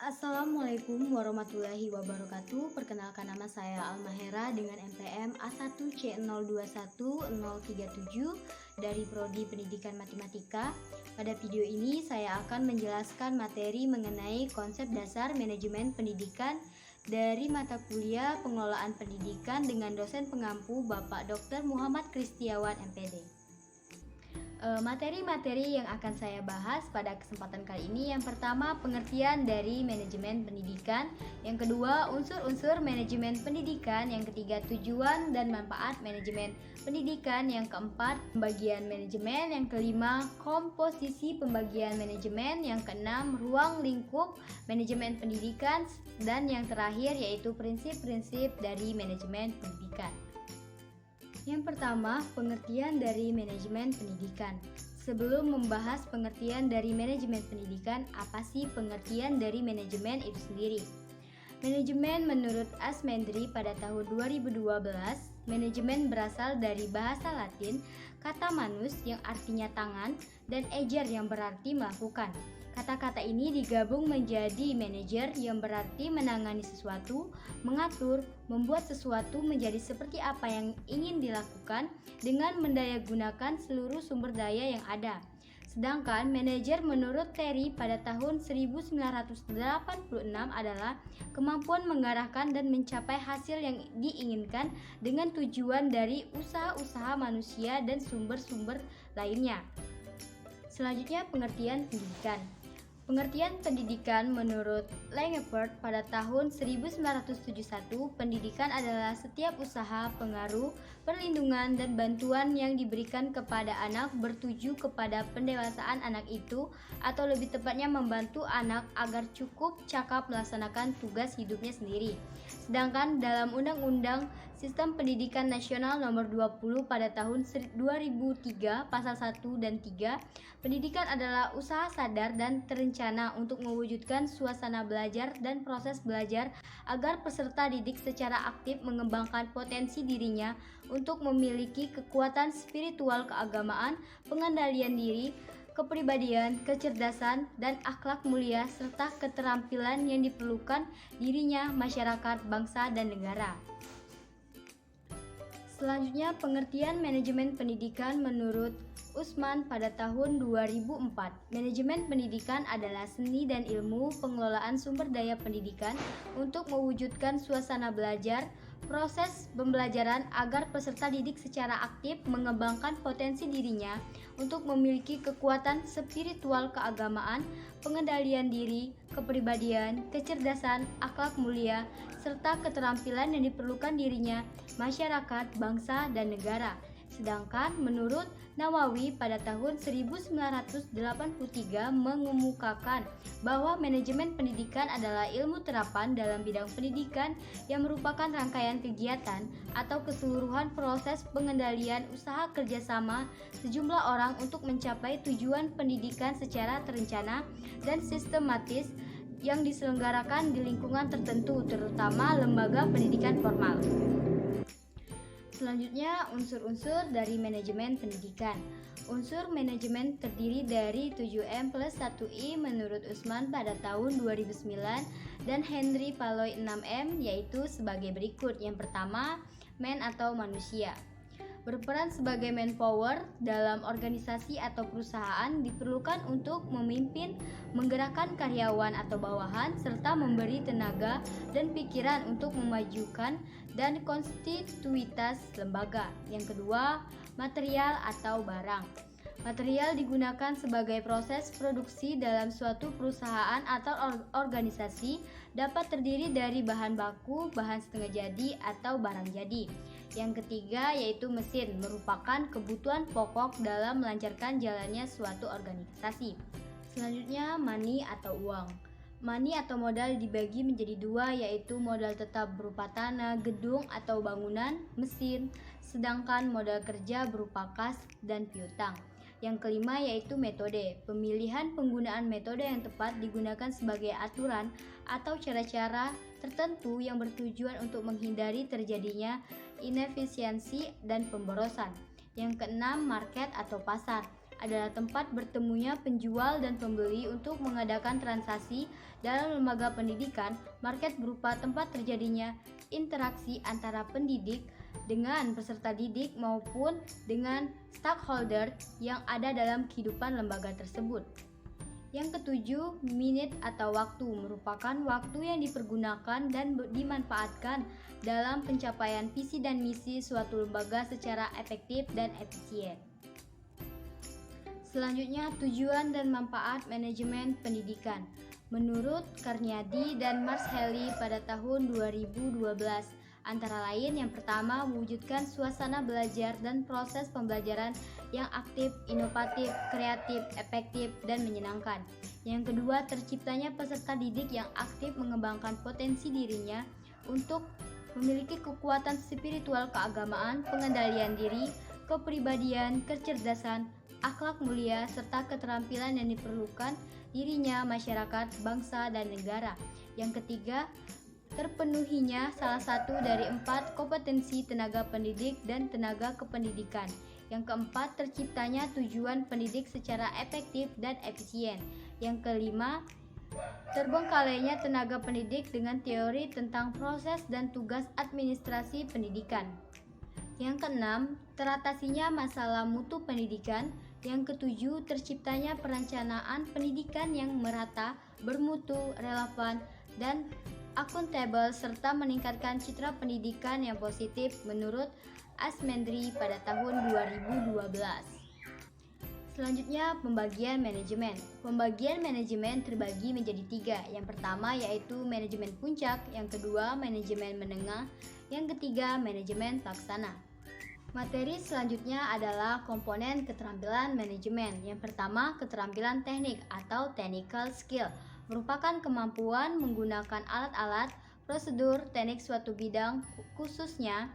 Assalamualaikum warahmatullahi wabarakatuh. Perkenalkan nama saya Almahera dengan NPM A1C021037 dari Prodi Pendidikan Matematika. Pada video ini saya akan menjelaskan materi mengenai konsep dasar manajemen pendidikan dari mata kuliah Pengelolaan Pendidikan dengan dosen pengampu Bapak Dr. Muhammad Kristiawan MPD. Materi-materi yang akan saya bahas pada kesempatan kali ini, yang pertama pengertian dari manajemen pendidikan, yang kedua unsur-unsur manajemen pendidikan, yang ketiga tujuan dan manfaat manajemen pendidikan, yang keempat pembagian manajemen, yang kelima komposisi pembagian manajemen, yang keenam ruang lingkup manajemen pendidikan, dan yang terakhir yaitu prinsip-prinsip dari manajemen pendidikan. Yang pertama, pengertian dari manajemen pendidikan. Sebelum membahas pengertian dari manajemen pendidikan, apa sih pengertian dari manajemen itu sendiri? Manajemen menurut Asmendri pada tahun 2012, manajemen berasal dari bahasa Latin kata manus yang artinya tangan dan ejer yang berarti melakukan. Kata-kata ini digabung menjadi manajer yang berarti menangani sesuatu, mengatur, membuat sesuatu menjadi seperti apa yang ingin dilakukan dengan mendayagunakan seluruh sumber daya yang ada. Sedangkan manajer menurut Terry pada tahun 1986 adalah kemampuan mengarahkan dan mencapai hasil yang diinginkan dengan tujuan dari usaha-usaha manusia dan sumber-sumber lainnya. Selanjutnya, pengertian pendidikan. Pengertian pendidikan menurut Langford pada tahun 1971, pendidikan adalah setiap usaha, pengaruh, perlindungan, dan bantuan yang diberikan kepada anak bertuju kepada pendewasaan anak itu, atau lebih tepatnya membantu anak agar cukup cakap melaksanakan tugas hidupnya sendiri. Sedangkan dalam Undang-Undang Sistem Pendidikan Nasional Nomor 20 pada tahun 2003 Pasal 1 dan 3, pendidikan adalah usaha sadar dan terencana untuk mewujudkan suasana belajar dan proses belajar agar peserta didik secara aktif mengembangkan potensi dirinya untuk memiliki kekuatan spiritual keagamaan, pengendalian diri, kepribadian, kecerdasan, dan akhlak mulia, serta keterampilan yang diperlukan dirinya, masyarakat, bangsa, dan negara. Selanjutnya, pengertian manajemen pendidikan menurut Usman pada tahun 2004. Manajemen pendidikan adalah seni dan ilmu pengelolaan sumber daya pendidikan untuk mewujudkan suasana belajar, proses pembelajaran agar peserta didik secara aktif mengembangkan potensi dirinya untuk memiliki kekuatan spiritual keagamaan, pengendalian diri, kepribadian, kecerdasan, akhlak mulia, serta keterampilan yang diperlukan dirinya, masyarakat, bangsa, dan negara. Sedangkan menurut Nawawi pada tahun 1983 mengemukakan bahwa manajemen pendidikan adalah ilmu terapan dalam bidang pendidikan yang merupakan rangkaian kegiatan atau keseluruhan proses pengendalian usaha kerjasama sejumlah orang untuk mencapai tujuan pendidikan secara terencana dan sistematis yang diselenggarakan di lingkungan tertentu, terutama lembaga pendidikan formal. Selanjutnya, unsur-unsur dari manajemen pendidikan. Unsur manajemen terdiri dari 7M plus 1I menurut Usman pada tahun 2009 dan Henry Paloy 6M, yaitu sebagai berikut. Yang pertama, man atau manusia. Berperan sebagai manpower dalam organisasi atau perusahaan diperlukan untuk memimpin, menggerakkan karyawan atau bawahan, serta memberi tenaga dan pikiran untuk memajukan dan konstituitas lembaga. Yang kedua, material atau barang. Material digunakan sebagai proses produksi dalam suatu perusahaan atau organisasi, dapat terdiri dari bahan baku, bahan setengah jadi, atau barang jadi. Yang ketiga yaitu mesin, merupakan kebutuhan pokok dalam melancarkan jalannya suatu organisasi. Selanjutnya, money atau uang. Money atau modal dibagi menjadi dua, yaitu modal tetap berupa tanah, gedung atau bangunan, mesin, sedangkan modal kerja berupa kas dan piutang. Yang kelima yaitu metode. Pemilihan penggunaan metode yang tepat digunakan sebagai aturan atau cara-cara tertentu yang bertujuan untuk menghindari terjadinya inefisiensi dan pemborosan. Yang keenam, market atau pasar. adalah tempat bertemunya penjual dan pembeli untuk mengadakan transaksi dalam lembaga pendidikan. Market berupa tempat terjadinya interaksi antara pendidik dengan peserta didik maupun dengan stakeholder yang ada dalam kehidupan lembaga tersebut. Yang ketujuh, minute atau waktu merupakan waktu yang dipergunakan dan dimanfaatkan dalam pencapaian visi dan misi suatu lembaga secara efektif dan efisien. Selanjutnya, tujuan dan manfaat manajemen pendidikan. Menurut Karniadi dan Marshally pada tahun 2012, antara lain yang pertama mewujudkan suasana belajar dan proses pembelajaran yang aktif, inovatif, kreatif, efektif, dan menyenangkan. Yang kedua, terciptanya peserta didik yang aktif mengembangkan potensi dirinya untuk memiliki kekuatan spiritual keagamaan, pengendalian diri, kepribadian, kecerdasan, akhlak mulia, serta keterampilan yang diperlukan dirinya, masyarakat, bangsa, dan negara. Yang ketiga, terpenuhinya salah satu dari 4 kompetensi tenaga pendidik dan tenaga kependidikan. Yang keempat, terciptanya tujuan pendidik secara efektif dan efisien. Yang kelima, terbengkalainya tenaga pendidik dengan teori tentang proses dan tugas administrasi pendidikan. Yang keenam, teratasinya masalah mutu pendidikan. Yang ketujuh, terciptanya perencanaan pendidikan yang merata, bermutu, relevan, dan akuntabel, serta meningkatkan citra pendidikan yang positif menurut Asmendri pada tahun 2012. Selanjutnya, pembagian manajemen. Pembagian manajemen terbagi menjadi 3. Yang pertama yaitu manajemen puncak, yang kedua manajemen menengah, yang ketiga manajemen pelaksana. Materi selanjutnya adalah komponen keterampilan manajemen. Yang pertama, keterampilan teknik atau technical skill, merupakan kemampuan menggunakan alat-alat, prosedur, teknik suatu bidang, khususnya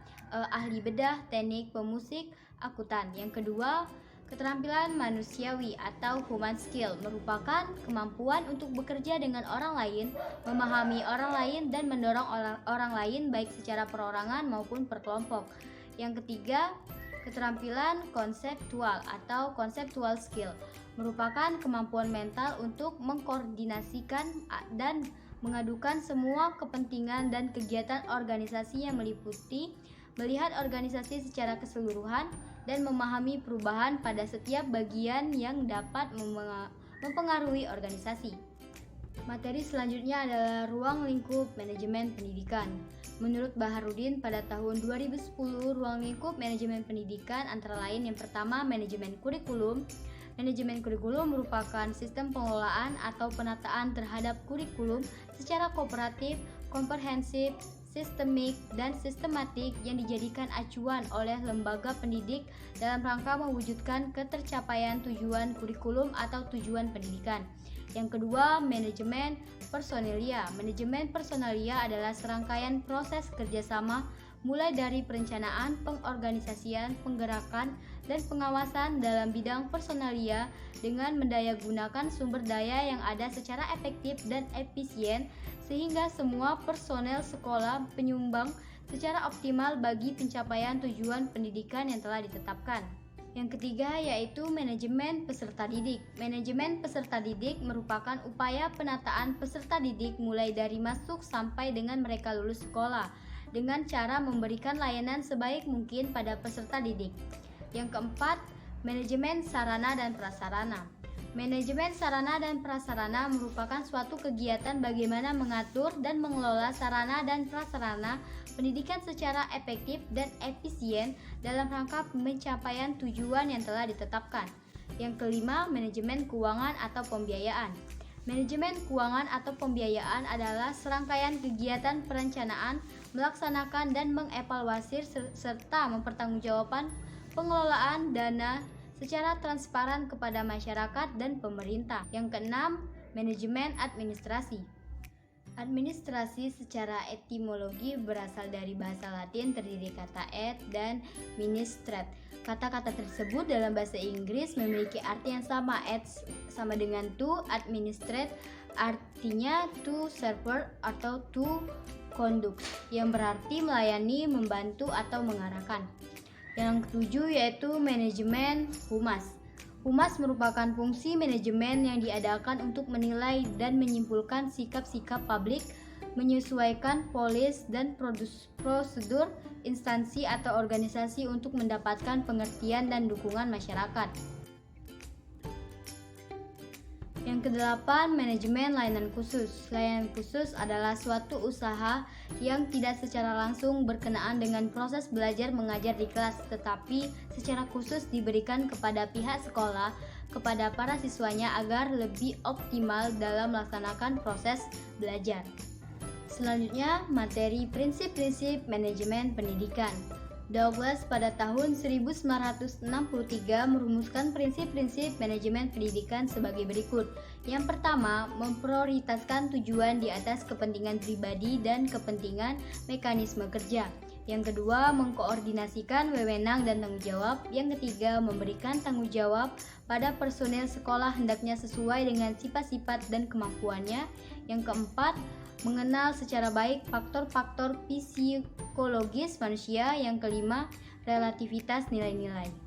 ahli bedah, teknik, pemusik, akuntan. Yang kedua, keterampilan manusiawi atau human skill, merupakan kemampuan untuk bekerja dengan orang lain, memahami orang lain, dan mendorong orang lain baik secara perorangan maupun per kelompok. Yang ketiga, keterampilan konseptual atau conceptual skill, merupakan kemampuan mental untuk mengkoordinasikan dan mengadukan semua kepentingan dan kegiatan organisasi yang meliputi melihat organisasi secara keseluruhan dan memahami perubahan pada setiap bagian yang dapat mempengaruhi organisasi. Materi selanjutnya adalah ruang lingkup manajemen pendidikan. Menurut Baharudin pada tahun 2010, ruang lingkup manajemen pendidikan antara lain yang pertama manajemen kurikulum. Manajemen kurikulum merupakan sistem pengelolaan atau penataan terhadap kurikulum secara kooperatif, komprehensif, sistemik, dan sistematik yang dijadikan acuan oleh lembaga pendidik dalam rangka mewujudkan ketercapaian tujuan kurikulum atau tujuan pendidikan. Yang kedua, manajemen personalia. Manajemen personalia adalah serangkaian proses kerjasama mulai dari perencanaan, pengorganisasian, penggerakan, dan pengawasan dalam bidang personalia dengan mendayagunakan sumber daya yang ada secara efektif dan efisien sehingga semua personel sekolah penyumbang secara optimal bagi pencapaian tujuan pendidikan yang telah ditetapkan. Yang ketiga yaitu manajemen peserta didik. Manajemen peserta didik merupakan upaya penataan peserta didik mulai dari masuk sampai dengan mereka lulus sekolah dengan cara memberikan layanan sebaik mungkin pada peserta didik. Yang keempat, manajemen sarana dan prasarana. Manajemen sarana dan prasarana merupakan suatu kegiatan bagaimana mengatur dan mengelola sarana dan prasarana pendidikan secara efektif dan efisien dalam rangka pencapaian tujuan yang telah ditetapkan. Yang kelima, manajemen keuangan atau pembiayaan. Manajemen keuangan atau pembiayaan adalah serangkaian kegiatan perencanaan, melaksanakan dan mengevaluasi serta mempertanggungjawabkan pengelolaan dana secara transparan kepada masyarakat dan pemerintah. Yang keenam, manajemen administrasi. Administrasi secara etimologi berasal dari bahasa Latin terdiri kata et dan ministrat. Kata-kata tersebut dalam bahasa Inggris memiliki arti yang sama. Et sama dengan to, administrate artinya to serve atau to conduct, yang berarti melayani, membantu atau mengarahkan. Yang ketujuh yaitu manajemen humas. Humas merupakan fungsi manajemen yang diadakan untuk menilai dan menyimpulkan sikap-sikap publik, menyesuaikan polis dan prosedur instansi atau organisasi untuk mendapatkan pengertian dan dukungan masyarakat. Yang kedelapan, manajemen layanan khusus. Layanan khusus adalah suatu usaha yang tidak secara langsung berkenaan dengan proses belajar mengajar di kelas, tetapi secara khusus diberikan kepada pihak sekolah, kepada para siswanya agar lebih optimal dalam melaksanakan proses belajar. Selanjutnya, materi prinsip-prinsip manajemen pendidikan. Douglas pada tahun 1963 merumuskan prinsip-prinsip manajemen pendidikan sebagai berikut. Yang pertama, memprioritaskan tujuan di atas kepentingan pribadi dan kepentingan mekanisme kerja. Yang kedua, mengkoordinasikan wewenang dan tanggung jawab. Yang ketiga, memberikan tanggung jawab pada personel sekolah hendaknya sesuai dengan sifat-sifat dan kemampuannya. Yang keempat, mengenal secara baik faktor-faktor psikologis manusia. Yang kelima, relativitas nilai-nilai.